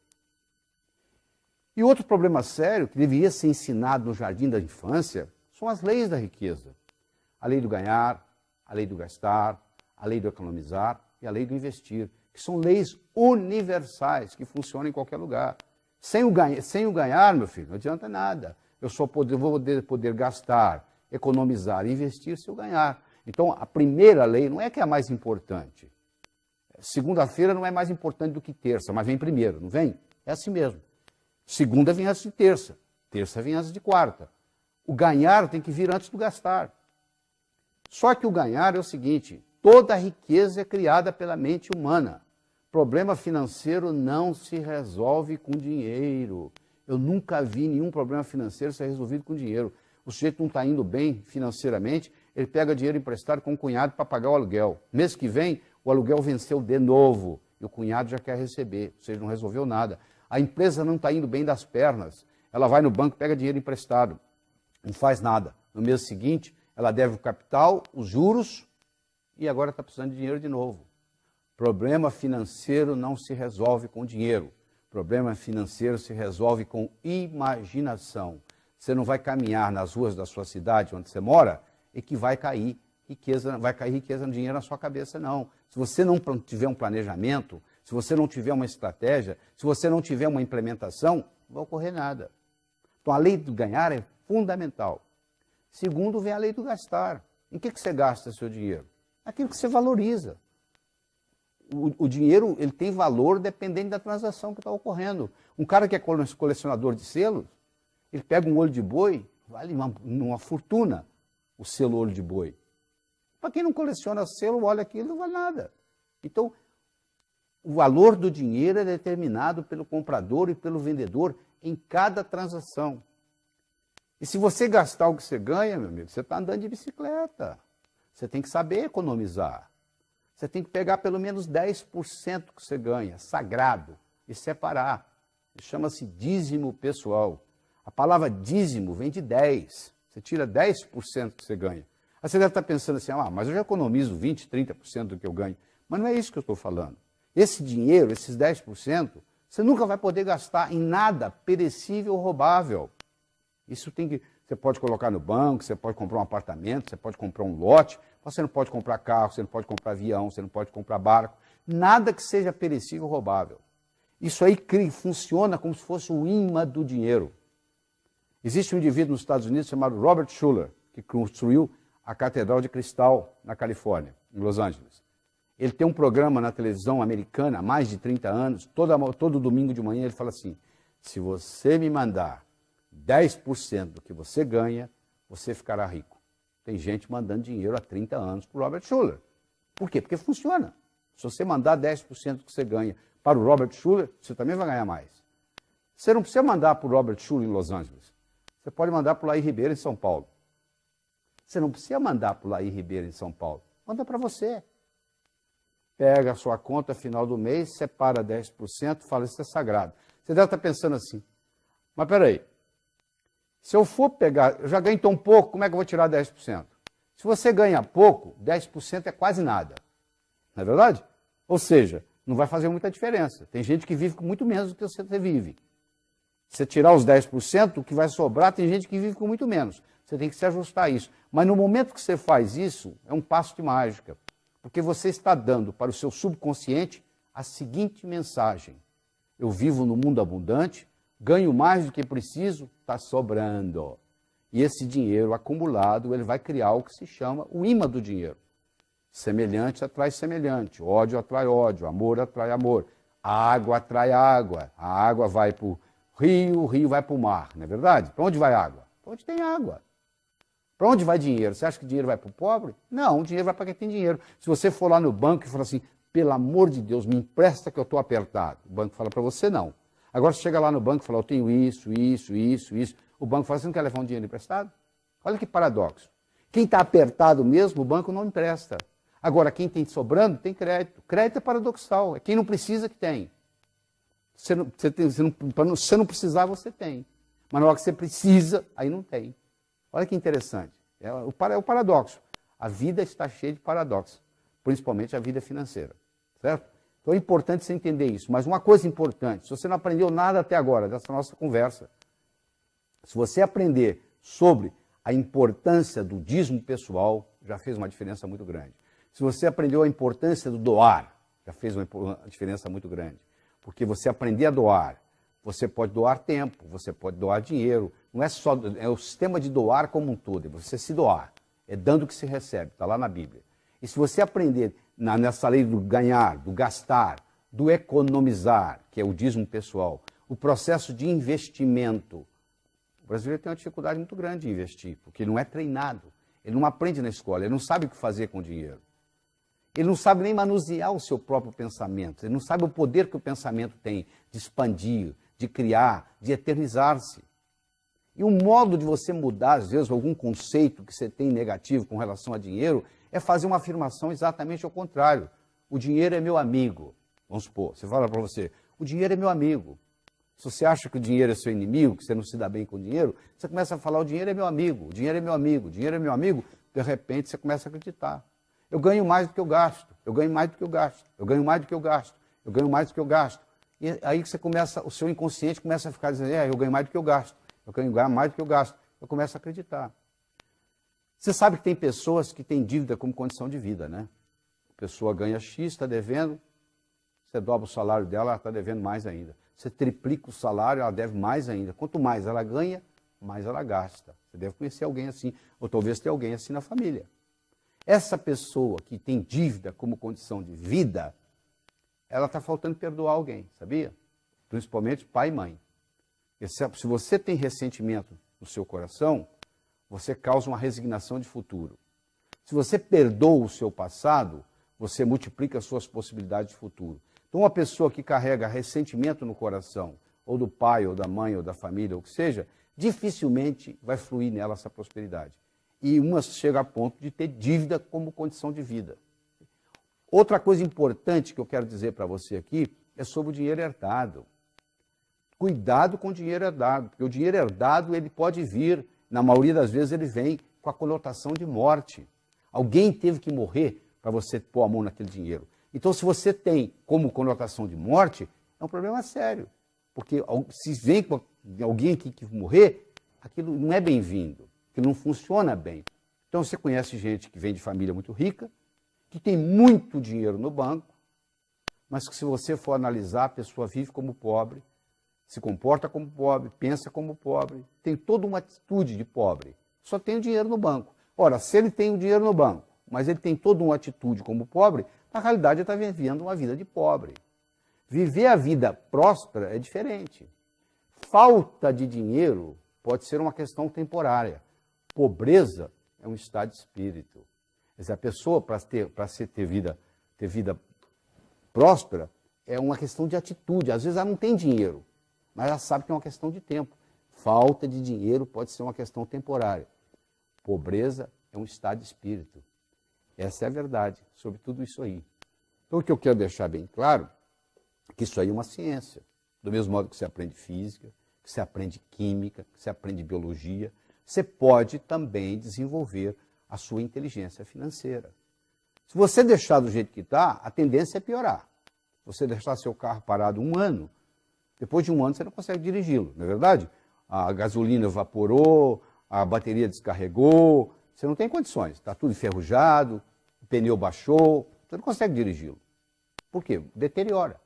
E outro problema sério, que deveria ser ensinado no jardim da infância, são as leis da riqueza. A lei do ganhar, a lei do gastar, a lei do economizar e a lei do investir, que são leis universais, que funcionam em qualquer lugar. Sem o ganhar, meu filho, não adianta nada. Eu só vou poder gastar, economizar e investir se eu ganhar. Então, a primeira lei não é que é a mais importante. Segunda-feira não é mais importante do que terça, mas vem primeiro, não vem? É assim mesmo. Segunda vem antes de terça, terça vem antes de quarta. O ganhar tem que vir antes do gastar. Só que o ganhar é o seguinte, toda a riqueza é criada pela mente humana. Problema financeiro não se resolve com dinheiro. Eu nunca vi nenhum problema financeiro ser resolvido com dinheiro. O sujeito não está indo bem financeiramente, ele pega dinheiro emprestado com o cunhado para pagar o aluguel. Mês que vem, o aluguel venceu de novo e o cunhado já quer receber, ou seja, não resolveu nada. A empresa não está indo bem das pernas, ela vai no banco, pega dinheiro emprestado, não faz nada. No mês seguinte, ela deve o capital, os juros e agora está precisando de dinheiro de novo. Problema financeiro não se resolve com dinheiro. Problema financeiro se resolve com imaginação. Você não vai caminhar nas ruas da sua cidade, onde você mora, e que vai cair riqueza no dinheiro na sua cabeça, não. Se você não tiver um planejamento, se você não tiver uma estratégia, se você não tiver uma implementação, não vai ocorrer nada. Então, a lei do ganhar é fundamental. Segundo, vem a lei do gastar. Em que você gasta seu dinheiro? Aquilo que você valoriza. O dinheiro ele tem valor dependendo da transação que está ocorrendo. Um cara que é colecionador de selos, ele pega um olho de boi, vale uma fortuna o selo olho de boi. Para quem não coleciona selo, olha aquilo, não vale nada. Então, o valor do dinheiro é determinado pelo comprador e pelo vendedor em cada transação. E se você gastar o que você ganha, meu amigo, você está andando de bicicleta. Você tem que saber economizar. Você tem que pegar pelo menos 10% que você ganha, sagrado, e separar. Chama-se dízimo pessoal. A palavra dízimo vem de 10. Você tira 10% que você ganha. Aí você deve estar pensando assim, mas eu já economizo 20%, 30% do que eu ganho. Mas não é isso que eu estou falando. Esse dinheiro, esses 10%, você nunca vai poder gastar em nada perecível ou roubável. Isso tem que... Você pode colocar no banco, você pode comprar um apartamento, você pode comprar um lote, você não pode comprar carro, você não pode comprar avião, você não pode comprar barco, nada que seja perecível ou roubável. Isso aí funciona como se fosse o imã do dinheiro. Existe um indivíduo nos Estados Unidos chamado Robert Schuller, que construiu a Catedral de Cristal na Califórnia, em Los Angeles. Ele tem um programa na televisão americana há mais de 30 anos, todo domingo de manhã ele fala assim, se você me mandar 10% do que você ganha, você ficará rico. Tem gente mandando dinheiro há 30 anos para o Robert Schuller. Por quê? Porque funciona. Se você mandar 10% do que você ganha para o Robert Schuller, você também vai ganhar mais. Você não precisa mandar para o Robert Schuller em Los Angeles. Você pode mandar para o Laí Ribeiro em São Paulo. Você não precisa mandar para o Laí Ribeiro em São Paulo. Manda para você. Pega a sua conta final do mês, separa 10%, fala, isso é sagrado. Você deve estar pensando assim, mas peraí, se eu for pegar, eu já ganho tão pouco, como é que eu vou tirar 10%? Se você ganha pouco, 10% é quase nada. Não é verdade? Ou seja, não vai fazer muita diferença. Tem gente que vive com muito menos do que você vive. Se você tirar os 10%, o que vai sobrar, tem gente que vive com muito menos. Você tem que se ajustar a isso. Mas no momento que você faz isso, é um passo de mágica. Porque você está dando para o seu subconsciente a seguinte mensagem. Eu vivo no mundo abundante, ganho mais do que preciso, está sobrando. E esse dinheiro acumulado, ele vai criar o que se chama o imã do dinheiro. Semelhante atrai semelhante, ódio atrai ódio, amor atrai amor, a água atrai a água vai para o rio vai para o mar, não é verdade? Para onde vai a água? Para onde tem água. Para onde vai dinheiro? Você acha que dinheiro vai para o pobre? Não, o dinheiro vai para quem tem dinheiro. Se você for lá no banco e falar assim, pelo amor de Deus, me empresta que eu estou apertado. O banco fala para você, não. Agora você chega lá no banco e fala, eu tenho isso. O banco fala, você não quer levar um dinheiro emprestado? Olha que paradoxo. Quem está apertado mesmo, o banco não empresta. Agora, quem tem sobrando, tem crédito. Crédito é paradoxal, é quem não precisa que tem. Você não precisar, você tem. Mas na hora que você precisa, aí não tem. Olha que interessante. É o paradoxo. A vida está cheia de paradoxos, principalmente a vida financeira. Certo? Então é importante você entender isso. Mas uma coisa importante, se você não aprendeu nada até agora dessa nossa conversa, se você aprender sobre a importância do dízimo pessoal, já fez uma diferença muito grande. Se você aprendeu a importância do doar, já fez uma diferença muito grande. Porque você aprender a doar, você pode doar tempo, você pode doar dinheiro. Não é só, é o sistema de doar como um todo, é você se doar. É dando que se recebe, está lá na Bíblia. E se você aprender nessa lei do ganhar, do gastar, do economizar, que é o dízimo pessoal, o processo de investimento, o brasileiro tem uma dificuldade muito grande de investir, porque ele não é treinado, ele não aprende na escola, ele não sabe o que fazer com o dinheiro. Ele não sabe nem manusear o seu próprio pensamento, ele não sabe o poder que o pensamento tem de expandir, de criar, de eternizar-se. E o modo de você mudar, às vezes, algum conceito que você tem negativo com relação a dinheiro, é fazer uma afirmação exatamente ao contrário. O dinheiro é meu amigo. Vamos supor, você fala para você, o dinheiro é meu amigo. Se você acha que o dinheiro é seu inimigo, que você não se dá bem com o dinheiro, você começa a falar, o dinheiro é meu amigo, o dinheiro é meu amigo, o dinheiro é meu amigo, de repente você começa a acreditar. Eu ganho mais do que eu gasto, eu ganho mais do que eu gasto, eu ganho mais do que eu gasto, eu ganho mais do que eu gasto. E aí você começa, o seu inconsciente começa a ficar dizendo, eu ganho mais do que eu gasto, eu ganho mais do que eu gasto. Eu começo a acreditar. Você sabe que tem pessoas que têm dívida como condição de vida, né? A pessoa ganha X, está devendo, você dobra o salário dela, ela está devendo mais ainda. Você triplica o salário, ela deve mais ainda. Quanto mais ela ganha, mais ela gasta. Você deve conhecer alguém assim, ou talvez tenha alguém assim na família. Essa pessoa que tem dívida como condição de vida, ela está faltando perdoar alguém, sabia? Principalmente pai e mãe. Se você tem ressentimento no seu coração, você causa uma resignação de futuro. Se você perdoa o seu passado, você multiplica as suas possibilidades de futuro. Então, uma pessoa que carrega ressentimento no coração, ou do pai, ou da mãe, ou da família, ou o que seja, dificilmente vai fluir nela essa prosperidade. E uma chega a ponto de ter dívida como condição de vida. Outra coisa importante que eu quero dizer para você aqui é sobre o dinheiro herdado. Cuidado com o dinheiro herdado, porque o dinheiro herdado ele pode vir, na maioria das vezes ele vem com a conotação de morte. Alguém teve que morrer para você pôr a mão naquele dinheiro. Então, se você tem como conotação de morte, é um problema sério. Porque se vem com alguém que morrer, aquilo não é bem-vindo, aquilo não funciona bem. Então, você conhece gente que vem de família muito rica, que tem muito dinheiro no banco, mas que se você for analisar, a pessoa vive como pobre, se comporta como pobre, pensa como pobre, tem toda uma atitude de pobre, só tem o dinheiro no banco. Ora, se ele tem o dinheiro no banco, mas ele tem toda uma atitude como pobre, na realidade ele está vivendo uma vida de pobre. Viver a vida próspera é diferente. Falta de dinheiro pode ser uma questão temporária. Pobreza é um estado de espírito. Quer dizer, a pessoa, para ter vida próspera é uma questão de atitude. Às vezes ela não tem dinheiro, mas ela sabe que é uma questão de tempo. Falta de dinheiro pode ser uma questão temporária. Pobreza é um estado de espírito. Essa é a verdade sobre tudo isso aí. Então, o que eu quero deixar bem claro é que isso aí é uma ciência. Do mesmo modo que você aprende física, que você aprende química, que você aprende biologia, você pode também desenvolver a sua inteligência financeira. Se você deixar do jeito que está, a tendência é piorar. Se você deixar seu carro parado um ano, depois de um ano você não consegue dirigi-lo, não é verdade? A gasolina evaporou, a bateria descarregou, você não tem condições, está tudo enferrujado, o pneu baixou, você não consegue dirigi-lo. Por quê? Deteriora.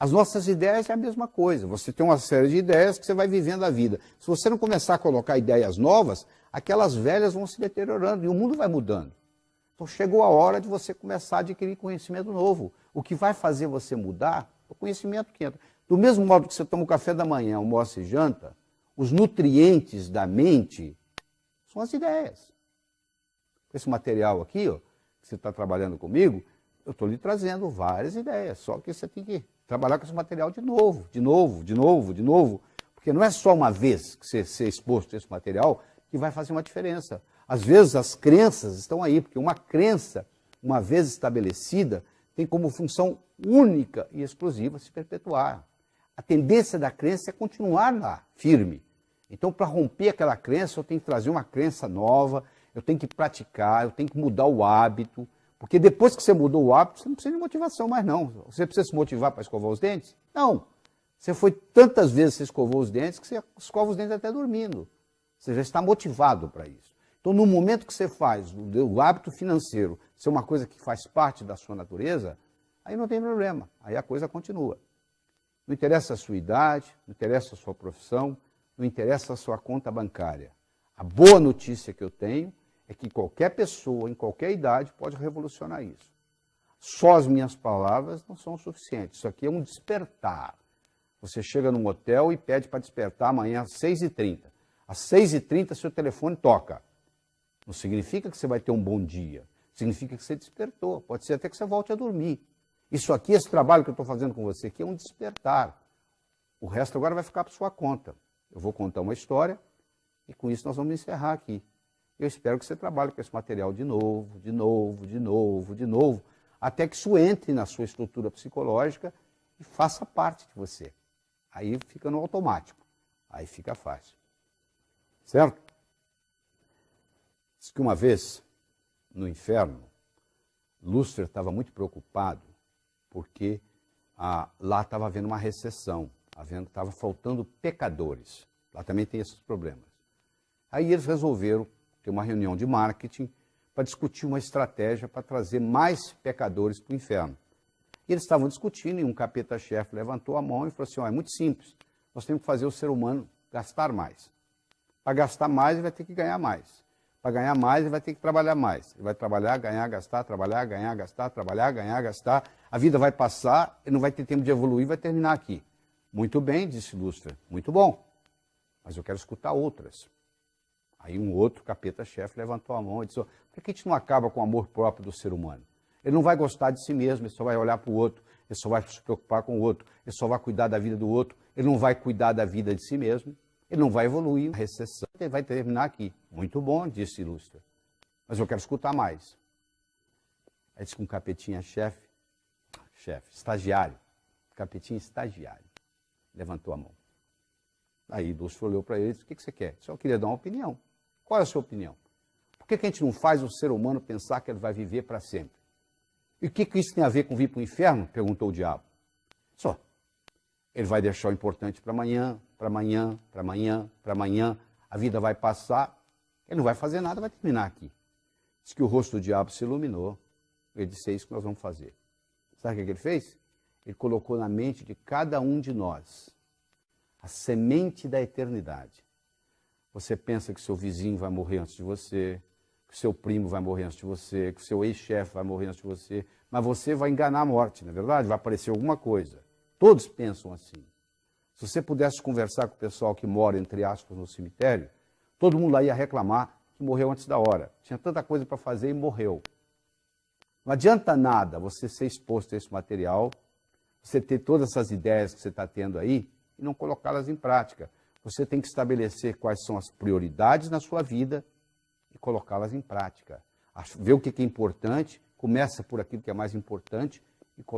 As nossas ideias é a mesma coisa. Você tem uma série de ideias que você vai vivendo a vida. Se você não começar a colocar ideias novas, aquelas velhas vão se deteriorando e o mundo vai mudando. Então chegou a hora de você começar a adquirir conhecimento novo. O que vai fazer você mudar é o conhecimento que entra. Do mesmo modo que você toma o café da manhã, almoça e janta, os nutrientes da mente são as ideias. Esse material aqui, ó, que você está trabalhando comigo, eu estou lhe trazendo várias ideias, só que você tem que trabalhar com esse material de novo, de novo, de novo, de novo, porque não é só uma vez que você ser exposto a esse material que vai fazer uma diferença. Às vezes as crenças estão aí, porque uma crença, uma vez estabelecida, tem como função única e exclusiva se perpetuar. A tendência da crença é continuar lá, firme. Então, para romper aquela crença, eu tenho que trazer uma crença nova, eu tenho que praticar, eu tenho que mudar o hábito, porque depois que você mudou o hábito, você não precisa de motivação mais não. Você precisa se motivar para escovar os dentes? Não. Você foi tantas vezes que você escovou os dentes que você escova os dentes até dormindo. Você já está motivado para isso. Então, no momento que você faz o hábito financeiro ser uma coisa que faz parte da sua natureza, aí não tem problema, aí a coisa continua. Não interessa a sua idade, não interessa a sua profissão, não interessa a sua conta bancária. A boa notícia que eu tenho é que qualquer pessoa, em qualquer idade, pode revolucionar isso. Só as minhas palavras não são suficientes. Isso aqui é um despertar. Você chega num hotel e pede para despertar amanhã às 6h30. Às 6h30, seu telefone toca. Não significa que você vai ter um bom dia. Significa que você despertou. Pode ser até que você volte a dormir. Isso aqui, esse trabalho que eu estou fazendo com você aqui, é um despertar. O resto agora vai ficar por sua conta. Eu vou contar uma história e com isso nós vamos encerrar aqui. Eu espero que você trabalhe com esse material de novo, de novo, de novo, de novo, até que isso entre na sua estrutura psicológica e faça parte de você. Aí fica no automático, aí fica fácil. Certo? Diz que uma vez, no inferno, Lúcifer estava muito preocupado porque lá estava havendo uma recessão, estava faltando pecadores. Lá também tem esses problemas. Aí eles resolveram ter uma reunião de marketing para discutir uma estratégia para trazer mais pecadores para o inferno. E eles estavam discutindo e um capeta-chefe levantou a mão e falou assim, é muito simples, nós temos que fazer o ser humano gastar mais. Para gastar mais, ele vai ter que ganhar mais. Para ganhar mais, ele vai ter que trabalhar mais. Ele vai trabalhar, ganhar, gastar, trabalhar, ganhar, gastar, trabalhar, ganhar, gastar. A vida vai passar, ele não vai ter tempo de evoluir, vai terminar aqui. Muito bem, disse Lúcifer, muito bom, mas eu quero escutar outras. Aí um outro capeta-chefe levantou a mão e disse, por que a gente não acaba com o amor próprio do ser humano? Ele não vai gostar de si mesmo, ele só vai olhar para o outro, ele só vai se preocupar com o outro, ele só vai cuidar da vida do outro, ele não vai cuidar da vida de si mesmo, ele não vai evoluir, a recessão ele vai terminar aqui. Muito bom, disse Lúcifer, mas eu quero escutar mais. Aí disse com um capetinha-chefe, estagiário, capetinha estagiário, levantou a mão. Aí Lúcifer olhou para ele e disse, o que você quer? Só queria dar uma opinião. Qual é a sua opinião? Por que a gente não faz o ser humano pensar que ele vai viver para sempre? E o que isso tem a ver com vir para o inferno? Perguntou o diabo. Só. Ele vai deixar o importante para amanhã, para amanhã, para amanhã, para amanhã. A vida vai passar, ele não vai fazer nada, vai terminar aqui. Diz que o rosto do diabo se iluminou. Ele disse, é isso que nós vamos fazer. Sabe o que ele fez? Ele colocou na mente de cada um de nós a semente da eternidade. Você pensa que seu vizinho vai morrer antes de você, que seu primo vai morrer antes de você, que seu ex-chefe vai morrer antes de você, mas você vai enganar a morte, não é verdade? Vai aparecer alguma coisa. Todos pensam assim. Se você pudesse conversar com o pessoal que mora, entre aspas, no cemitério, todo mundo lá ia reclamar que morreu antes da hora. Tinha tanta coisa para fazer e morreu. Não adianta nada você ser exposto a esse material, você ter todas essas ideias que você está tendo aí e não colocá-las em prática. Você tem que estabelecer quais são as prioridades na sua vida e colocá-las em prática. Ver o que é importante, começa por aquilo que é mais importante